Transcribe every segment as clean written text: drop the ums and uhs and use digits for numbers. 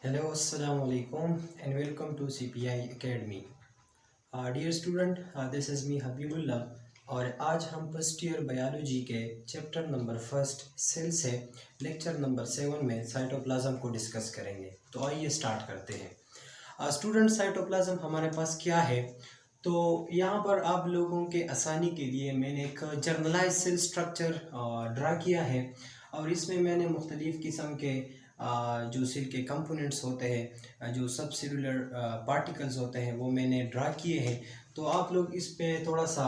Hello, Assalamu alaikum and welcome to CPI Academy. Dear student, this is me Habibullah और आज हम first year biology के chapter number first cell से lecture number 7 में cytoplasm को discuss करेंगे। तो आइए स्टार्ट करते हैं। स्टूडेंट, साइटोप्लाज्म हमारे पास क्या है? तो यहाँ पर आप लोगों के आसानी के लिए मैंने एक जर्नलाइज सेल स्ट्रक्चर ड्रा किया है और इसमें मैंने मुख्तलिफ़ किस्म के जो सेल के कंपोनेंट्स होते हैं, जो सब सेलुलर पार्टिकल्स होते हैं, वो मैंने ड्रा किए हैं। तो आप लोग इस पे थोड़ा सा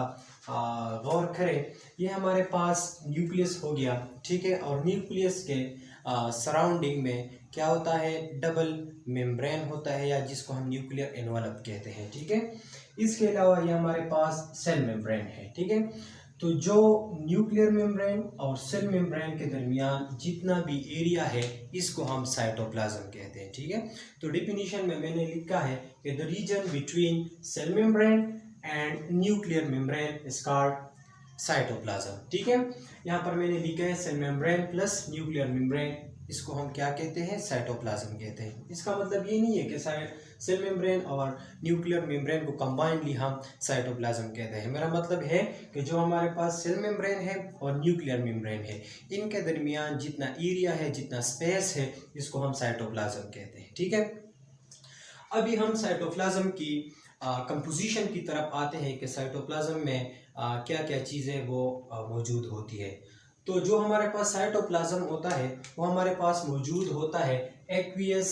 गौर करें। ये हमारे पास न्यूक्लियस हो गया, ठीक है। और न्यूक्लियस के सराउंडिंग में क्या होता है? डबल मेम्ब्रेन होता है या जिसको हम न्यूक्लियर एनवलप कहते हैं, ठीक है। इसके अलावा ये हमारे पास सेल मेम्ब्रेन है, ठीक है। तो जो न्यूक्लियर मेम्ब्रेन और सेल मेम्ब्रेन के दरमियान जितना भी एरिया है इसको हम साइटोप्लाज्म कहते हैं, ठीक है। तो डिफिनीशन में मैंने लिखा है कि the region between cell membrane and nuclear membrane is called cytoplasm, ठीक है। यहाँ पर मैंने लिखा है cell membrane plus nuclear membrane, इसको हम क्या कहते हैं? साइटोप्लाज्म कहते हैं। इसका मतलब ये नहीं है कि सेल मेम्ब्रेन और न्यूक्लियर मेम्ब्रेन को कंबाइंडली हम साइटोप्लाज्म कहते हैं। मेरा मतलब है कि जो हमारे पास सेल मेम्ब्रेन है और न्यूक्लियर मेम्ब्रेन है, इनके दरमियान जितना एरिया है, जितना स्पेस है, इसको हम साइटोप्लाज्म कहते हैं, ठीक है। अभी हम साइटोप्लाज्म की कंपोजिशन की तरफ आते हैं कि साइटोप्लाज्म में क्या क्या चीज़ें वो मौजूद होती है। तो जो हमारे पास साइटोप्लाज्म होता है वो हमारे पास मौजूद होता है एक्वियस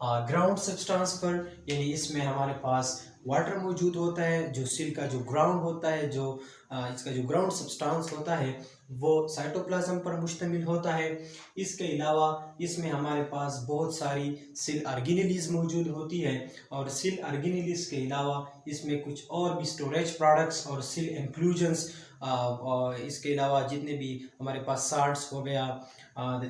ग्राउंड सब्सटेंस पर, यानी इसमें हमारे पास वाटर मौजूद होता है। जो सेल का जो ग्राउंड होता है, जो इसका जो ग्राउंड सब्सटेंस होता है वो साइटोप्लाज्म पर मुश्तमिल होता है। इसके अलावा इसमें हमारे पास बहुत सारी सेल ऑर्गेनेलीज मौजूद होती है और सेल ऑर्गेनेलीज के अलावा इसमें कुछ और भी स्टोरेज प्रोडक्ट्स और सेल इंक्लूजन्स, और इसके अलावा जितने भी हमारे पास साल्ट्स हो गया,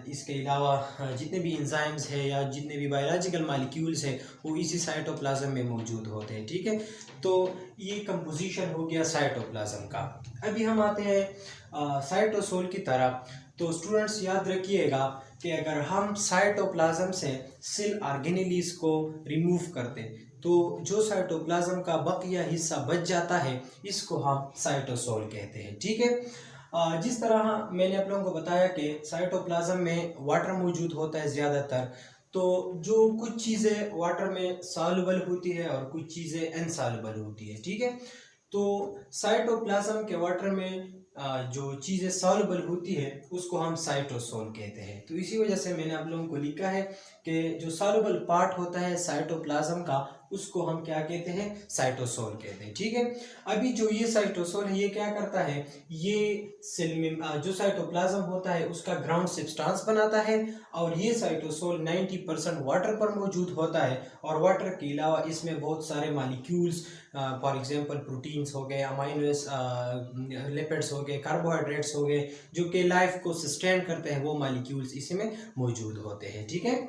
इसके अलावा जितने भी एंजाइम्स है या जितने भी बायोलॉजिकल मॉलिक्यूल्स है वो इसी साइटोप्लाज्म में मौजूद होते हैं, ठीक है। तो ये कंपोजिशन हो गया साइटोप्लाज्म का। अभी हम आते हैं साइटोसोल की तरफ। तो स्टूडेंट्स याद रखिएगा कि अगर हम साइटोप्लाज्म से सेल ऑर्गेनेलीज को रिमूव करते तो जो साइटोप्लाज्म का बकिया हिस्सा बच जाता है इसको हम साइटोसोल कहते हैं, ठीक है। जिस तरह मैंने आप लोगों को बताया कि साइटोप्लाज्म में वाटर मौजूद होता है ज़्यादातर, तो जो कुछ चीज़ें वाटर में सॉल्युबल होती है और कुछ चीज़ें इनसॉल्युबल होती है, ठीक है। तो साइटोप्लाज्म के वाटर में जो चीज़ें सॉल्युबल होती है उसको हम साइटोसोल कहते हैं। तो इसी वजह से मैंने आप लोगों को लिखा है कि जो सॉल्युबल पार्ट होता है साइटोप्लाज्म का उसको हम क्या कहते हैं? साइटोसोल कहते हैं, ठीक है। अभी जो ये साइटोसोल है ये क्या करता है? ये सेल में जो साइटोप्लाज्म होता है उसका ग्राउंड सब्सटेंस बनाता है और ये साइटोसोल 90% वाटर पर मौजूद होता है और वाटर के अलावा इसमें बहुत सारे मॉलिक्यूल्स, फॉर एग्जांपल प्रोटीन्स हो गए, अमाइनो लिपिड्स हो गए, कार्बोहाइड्रेट्स हो गए, जो कि लाइफ को सस्टेन करते हैं, वो मॉलिक्यूल्स इसमें मौजूद होते हैं, ठीक है।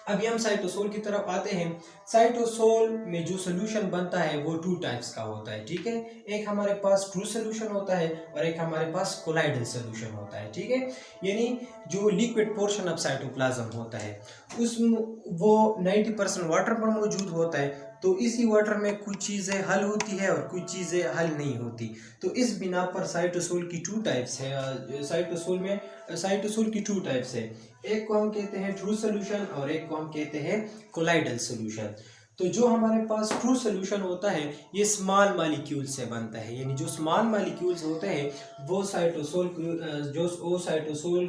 अभी हम साइटोसोल की तरफ आते हैं। साइटोसोल में जो सोल्यूशन बनता है वो 2 टाइप्स का होता है, ठीक है। एक हमारे पास ट्रू सोल्यूशन होता है और एक हमारे पास कोलाइडल सोल्यूशन होता है, ठीक है। यानी जो लिक्विड पोर्शन ऑफ साइटोप्लाज्म होता है उसमें वो 90% वाटर पर मौजूद होता है। तो इसी वाटर में कुछ चीज़ें हल होती है और कुछ चीज़ें हल नहीं होती। तो इस बिना पर साइटोसोल की 2 टाइप्स है। साइटोसोल की 2 टाइप्स है। एक को हम कहते हैं ट्रू सोल्यूशन और एक को हम कहते हैं कोलाइडल सोल्यूशन। तो जो हमारे पास ट्रू सोल्यूशन होता है ये स्मॉल मॉलिक्यूल से बनता है, यानी जो स्मॉल मॉलिक्यूल्स होते हैं वो साइटोसोल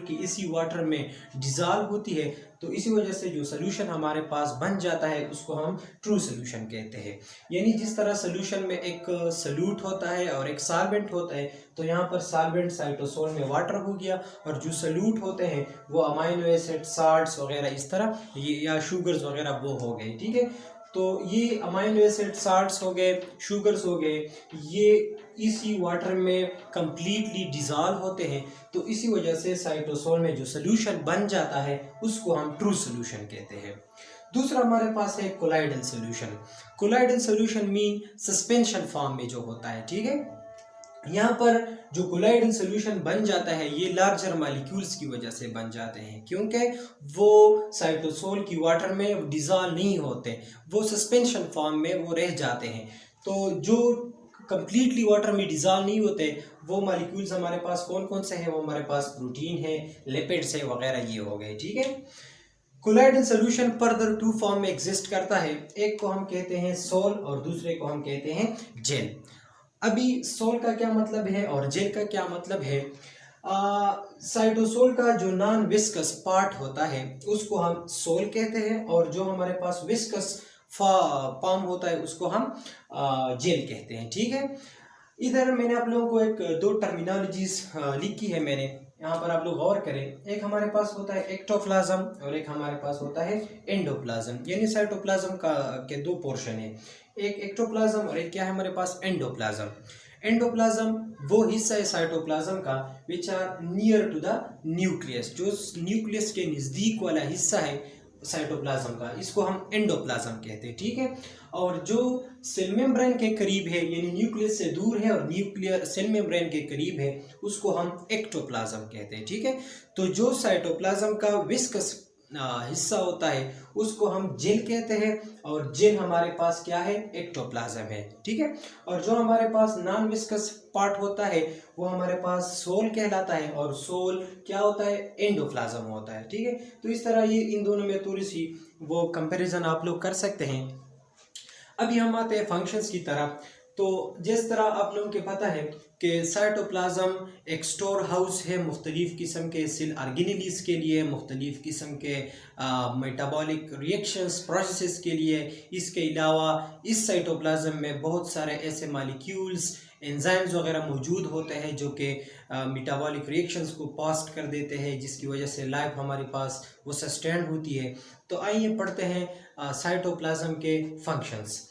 की इसी वाटर में डिजॉल्व होती है। तो इसी वजह से जो सोल्यूशन हमारे पास बन जाता है उसको हम ट्रू सोल्यूशन कहते हैं। यानी जिस तरह सोल्यूशन में एक सॉल्यूट होता है और एक सॉल्वेंट होता है, तो यहाँ पर सॉल्वेंट साइटोसोल में वाटर हो गया और जो सॉल्यूट होते हैं वो अमाइनो एसिड, साल्ट्स वगैरह इस तरह ये या शुगर्स वगैरह वो हो गए, ठीक है। तो ये अमाइनो एसिड, साल्ट्स हो गए, शुगर्स हो गए, ये इसी वाटर में कंप्लीटली डिजॉल्व होते हैं। तो इसी वजह से साइटोसोल में जो सोल्यूशन बन जाता है उसको हम ट्रू सोल्यूशन कहते हैं। दूसरा हमारे पास है colloidal solution. Colloidal solution mean suspension form में जो होता है, ठीक है। यहाँ पर जो कोलाइडल सोल्यूशन बन जाता है ये लार्जर मॉलिक्यूल्स की वजह से बन जाते हैं, क्योंकि वो साइटोसोल की वाटर में डिजॉल्व नहीं होते, वो सस्पेंशन फॉर्म में वो रह जाते हैं। तो जो कंप्लीटली वाटर में डिजॉल्व नहीं होते वो मॉलिक्यूल्स हमारे पास कौन कौन से हैं? वो हमारे पास प्रोटीन है, लिपिड्स है वगैरह, ये हो गए। ठीक है, colloidal solution further to form में एग्जिस्ट करता है। एक को हम कहते हैं सोल और दूसरे को हम कहते हैं जेल। अभी सोल का क्या मतलब है और जेल का क्या मतलब है? साइटोसोल का जो नॉन विस्कस पार्ट होता है उसको हम सोल कहते हैं, और जो हमारे पास विस्कस फॉर्म होता है उसको हम जेल कहते हैं। ठीक है, इधर मैंने आप लोगों को एक दो टर्मिनोलॉजीज लिखी है मैंने, यहाँ पर आप लोग गौर करें। एक हमारे पास होता है एक्टोप्लाज्म और एक हमारे पास होता है एंडोप्लाज्म, यानी साइटोप्लाज्म का के दो पोर्शन है, एक एक्टोप्लाज्म और एक क्या है हमारे पास एंडोप्लाज्म। एंडोप्लाज्म वो हिस्सा है साइटोप्लाज्म का which are near to the nucleus, जो न्यूक्लियस के नज़दीक वाला हिस्सा है साइटोप्लाज्म का, इसको हम एंडोप्लाज्म कहते हैं। ठीक है, और जो सेल मेम्ब्रेन के करीब है यानी न्यूक्लियस से दूर है और न्यूक्लियर सेल मेम्ब्रेन के करीब है उसको हम एक्टोप्लाज्म कहते हैं। ठीक है, तो जो साइटोप्लाज्म का विस्कस हिस्सा होता है उसको हम जेल कहते हैं, और जेल हमारे पास क्या है? एक्टोप्लाज्म है। ठीक है, और जो हमारे पास नॉन विस्कस पार्ट होता है वो हमारे पास सोल कहलाता है, और सोल क्या होता है? एंडोप्लाज्म होता है। ठीक है, तो इस तरह ये इन दोनों में थोड़ी सी वो कंपैरिजन आप लोग कर सकते हैं। अभी हम आते हैं फंक्शंस की तरफ। तो जिस तरह आप लोगों को पता है कि साइटोप्लाज्म एक स्टोर हाउस है मुख्तलिफ़ किस्म के सेल ऑर्गेनेलिस के लिए, मुख्तलिफ़ किस्म के मेटाबॉलिक रिएक्शंस प्रोसेसेस के लिए। इसके अलावा इस साइटोप्लाज्म में बहुत सारे ऐसे मॉलिक्यूल्स, एंजाइम्स वगैरह मौजूद होते हैं जो कि मेटाबॉलिक रिएक्शंस को पास्ट कर देते हैं, जिसकी वजह से लाइफ हमारे पास वो सस्टेन होती है। तो आइए पढ़ते हैं साइटोप्लाज्म के functions.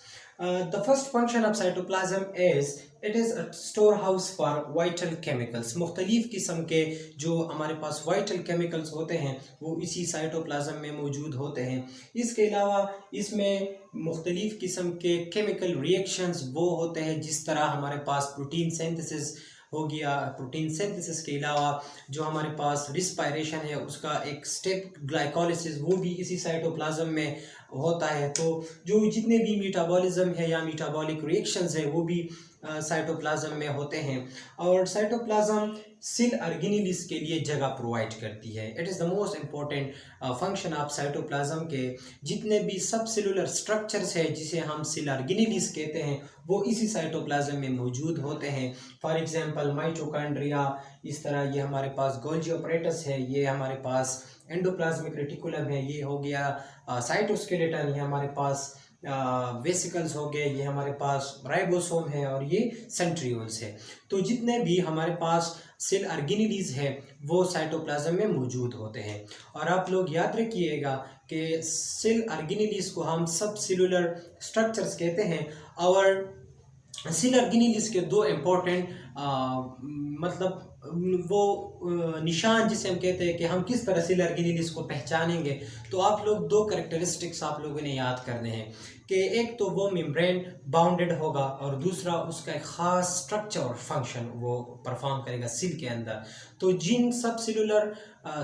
The first function of cytoplasm is it is a storehouse for vital chemicals। मुख्तलिफ किस्म के जो हमारे पास vital chemicals होते हैं वो इसी साइटोप्लाज्म में मौजूद होते हैं। इसके अलावा इसमें मुख्तलिफ किस्म के केमिकल रिएक्शंस वो होते हैं, जिस तरह हमारे पास प्रोटीन सिंथेसिस हो गया। प्रोटीन सिंथेसिस के अलावा जो हमारे पास रिस्पायरेशन है उसका एक स्टेप ग्लाइकोलिसिस वो भी इसी साइटोप्लाज्म में होता है। तो जो जितने भी मेटाबॉलिज्म है या मेटाबॉलिक रिएक्शंस है वो भी साइटोप्लाज्म में होते हैं, और साइटोप्लाज्म सेल ऑर्गेनेलिस के लिए जगह प्रोवाइड करती है। It is the most important function of cytoplasm के जितने भी सब सेलुलर स्ट्रक्चर्स है जिसे हम सेल ऑर्गेनेलिस कहते हैं वो इसी साइटोप्लाज्म में मौजूद होते हैं। फॉर एग्जांपल माइटोकॉन्ड्रिया, इस तरह ये हमारे पास गोल्जी ऑपरेटस है, ये हमारे पास एंडोप्लाज्मिक रेटिकुलम है, ये हो गया साइटोस्केलेटन, ये हमारे पास वेसिकल्स हो गए, ये हमारे पास राइबोसोम है, और ये सेंट्रियोल्स है। तो जितने भी हमारे पास सेल ऑर्गेनेलिस है वो साइटोप्लाज्म में मौजूद होते हैं। और आप लोग याद रखिएगा कि सेल ऑर्गेनेलिस को हम सब सेलुलर स्ट्रक्चर्स कहते हैं, और सेल ऑर्गेनेलिस के दो इम्पोर्टेंट मतलब वो निशान जिसे हम कहते हैं कि हम किस तरह सेल ऑर्गेनेलिस को पहचानेंगे, तो आप लोग दो कैरेक्टरिस्टिक्स आप लोगों ने याद करने हैं कि एक तो वो मेम्ब्रेन बाउंडेड होगा और दूसरा उसका एक ख़ास स्ट्रक्चर और फंक्शन वो परफॉर्म करेगा सेल के अंदर। तो जिन सब सेलुलर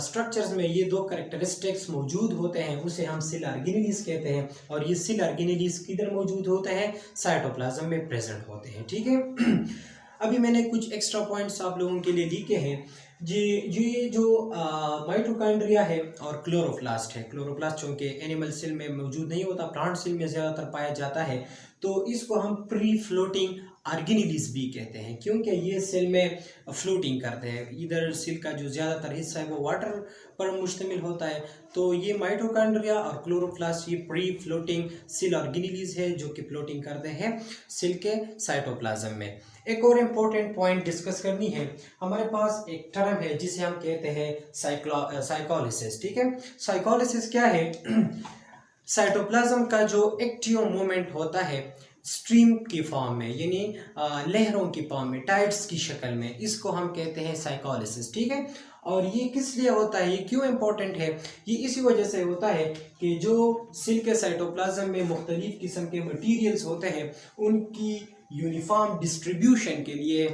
स्ट्रक्चर्स में ये दो कैरेक्टरिस्टिक्स मौजूद होते हैं उसे हम सेल ऑर्गेनेलिस कहते हैं, और ये सेल ऑर्गेनेलिस किधर मौजूद होते हैं? साइटोप्लाज्म में प्रेजेंट होते हैं। ठीक है, अभी मैंने कुछ एक्स्ट्रा पॉइंट्स आप लोगों के लिए लिखे हैं। ये जो माइटोकॉन्ड्रिया है और क्लोरोप्लास्ट है, क्लोरोप्लास्ट चूँकि एनिमल सेल में मौजूद नहीं होता, प्लांट सेल में ज़्यादातर पाया जाता है, तो इसको हम प्री फ्लोटिंग ऑर्गेनेलिस भी कहते हैं, क्योंकि ये सेल में फ्लोटिंग करते हैं। इधर सेल का जो ज़्यादातर हिस्सा है वो वाटर पर मुश्तमिल होता है। तो ये माइटोकॉन्ड्रिया और क्लोरोप्लास्ट ये प्री फ्लोटिंग सेल ऑर्गेनेलिस है जो कि फ्लोटिंग करते हैं सेल के साइटोप्लाज्म में। एक और इम्पोर्टेंट पॉइंट डिस्कस करनी है, हमारे पास एक टर्म है जिसे हम कहते हैं साइकोलिसिस। ठीक है, साइकोलिसिस क्या है? साइटोप्लाज्म का जो एक्टिव मूवमेंट होता है स्ट्रीम की फॉर्म में, यानी लहरों की फॉर्म में, टाइड्स की शक्ल में, इसको हम कहते हैं साइकोलिसिस। ठीक है, और ये किस लिए होता है, ये क्यों इम्पोर्टेंट है? ये इसी वजह से होता है कि जो सेल के साइटोप्लाज्म में मुख्तलिफ किस्म के मटीरियल्स होते हैं उनकी यूनिफॉर्म डिस्ट्रीब्यूशन के लिए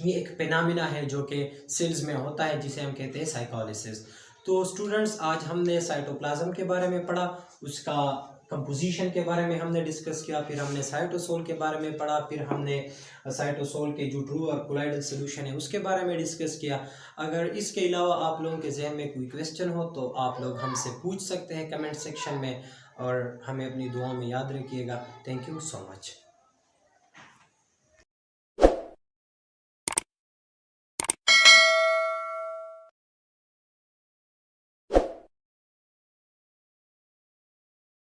ये एक फिनोमेना है जो कि सेल्स में होता है, जिसे हम कहते हैं साइटोलिसिस। तो स्टूडेंट्स, आज हमने साइटोप्लाज्म के बारे में पढ़ा, उसका कंपोजिशन के बारे में हमने डिस्कस किया, फिर हमने साइटोसोल के बारे में पढ़ा, फिर हमने साइटोसोल के जो ट्रू और कोलाइडल सोल्यूशन है उसके बारे में डिस्कस किया। अगर इसके अलावा आप लोगों के जहन में कोई क्वेश्चन हो तो आप लोग हमसे पूछ सकते हैं कमेंट सेक्शन में, और हमें अपनी दुआ में याद रखिएगा। Thank you so much.